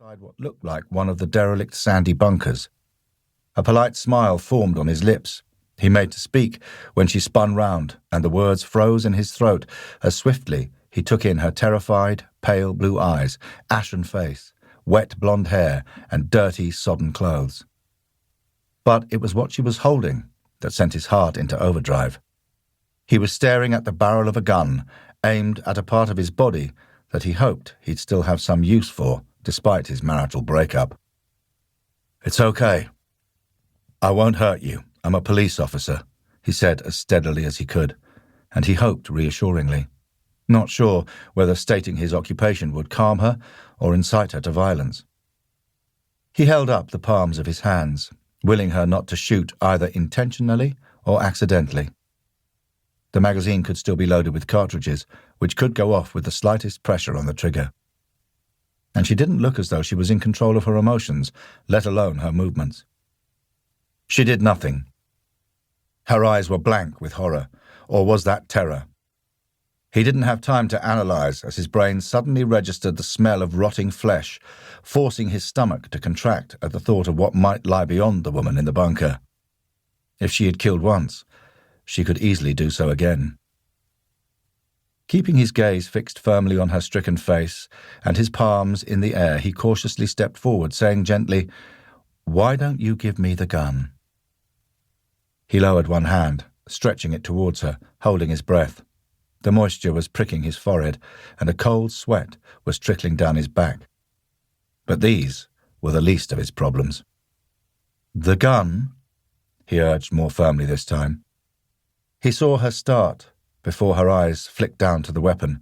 inside what looked like one of the derelict sandy bunkers. A polite smile formed on his lips. He made to speak when she spun round, and the words froze in his throat as swiftly he took in her terrified, pale blue eyes, ashen face, wet blonde hair, and dirty, sodden clothes. But it was what she was holding that sent his heart into overdrive. He was staring at the barrel of a gun, aimed at a part of his body that he hoped he'd still have some use for, despite his marital breakup. "It's okay. I won't hurt you. I'm a police officer," he said as steadily as he could, and he hoped reassuringly, not sure whether stating his occupation would calm her or incite her to violence. He held up the palms of his hands, willing her not to shoot either intentionally or accidentally. The magazine could still be loaded with cartridges, which could go off with the slightest pressure on the trigger. And she didn't look as though she was in control of her emotions, let alone her movements. She did nothing. Her eyes were blank with horror, or was that terror? He didn't have time to analyze as his brain suddenly registered the smell of rotting flesh, forcing his stomach to contract at the thought of what might lie beyond the woman in the bunker. If she had killed once, she could easily do so again. Keeping his gaze fixed firmly on her stricken face and his palms in the air, he cautiously stepped forward, saying gently, "Why don't you give me the gun?" He lowered one hand, stretching it towards her, holding his breath. The moisture was pricking his forehead, and a cold sweat was trickling down his back. But these were the least of his problems. "The gun?" he urged more firmly this time. He saw her start, before her eyes flicked down to the weapon.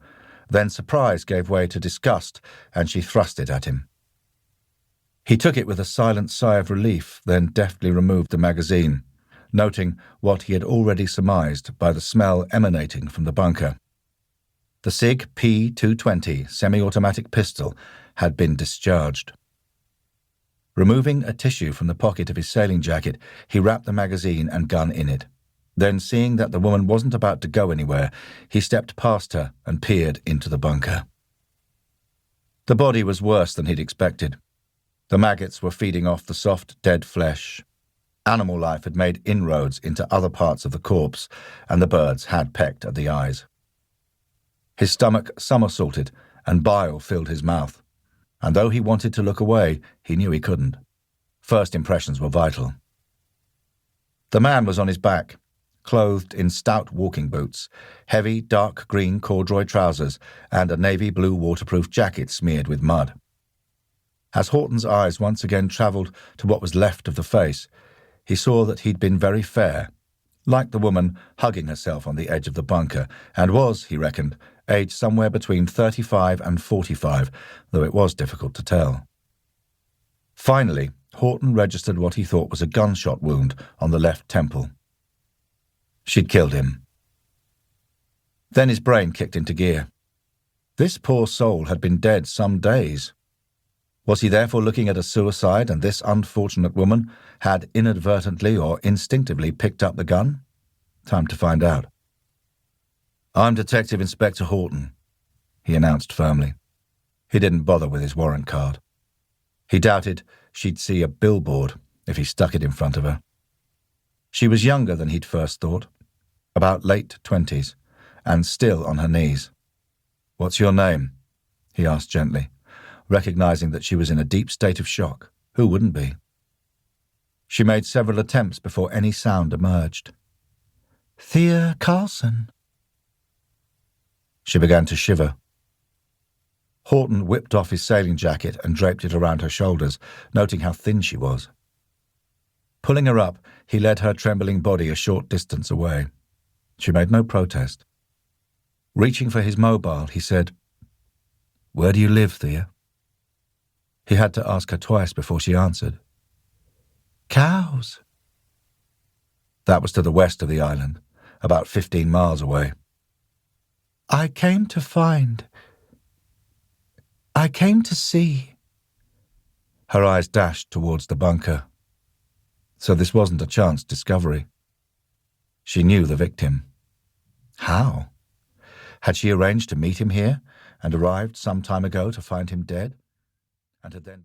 Then surprise gave way to disgust, and she thrust it at him. He took it with a silent sigh of relief, then deftly removed the magazine, noting what he had already surmised by the smell emanating from the bunker. The SIG P220 semi-automatic pistol had been discharged. Removing a tissue from the pocket of his sailing jacket, he wrapped the magazine and gun in it. Then, seeing that the woman wasn't about to go anywhere, he stepped past her and peered into the bunker. The body was worse than he'd expected. The maggots were feeding off the soft, dead flesh. Animal life had made inroads into other parts of the corpse, and the birds had pecked at the eyes. His stomach somersaulted, and bile filled his mouth. And though he wanted to look away, he knew he couldn't. First impressions were vital. The man was on his back, clothed in stout walking boots, heavy dark green corduroy trousers, and a navy blue waterproof jacket smeared with mud. As Horton's eyes once again travelled to what was left of the face, he saw that he'd been very fair, like the woman hugging herself on the edge of the bunker, and was, he reckoned, aged somewhere between 35 and 45, though it was difficult to tell. Finally, Horton registered what he thought was a gunshot wound on the left temple. She'd killed him. Then his brain kicked into gear. This poor soul had been dead some days. Was he therefore looking at a suicide, and this unfortunate woman had inadvertently or instinctively picked up the gun? Time to find out. "I'm Detective Inspector Horton," he announced firmly. He didn't bother with his warrant card. He doubted she'd see a billboard if he stuck it in front of her. She was younger than he'd first thought, about late 20s, and still on her knees. "What's your name?" he asked gently, recognizing that she was in a deep state of shock. Who wouldn't be? She made several attempts before any sound emerged. "Thea Carlson." She began to shiver. Horton whipped off his sailing jacket and draped it around her shoulders, noting how thin she was. Pulling her up, he led her trembling body a short distance away. She made no protest. Reaching for his mobile, he said, "Where do you live, Thea?" He had to ask her twice before she answered. "Cows." That was to the west of the island, about 15 miles away. I came to see." Her eyes dashed towards the bunker. So this wasn't a chance discovery. She knew the victim. How? Had she arranged to meet him here and arrived some time ago to find him dead? And had then been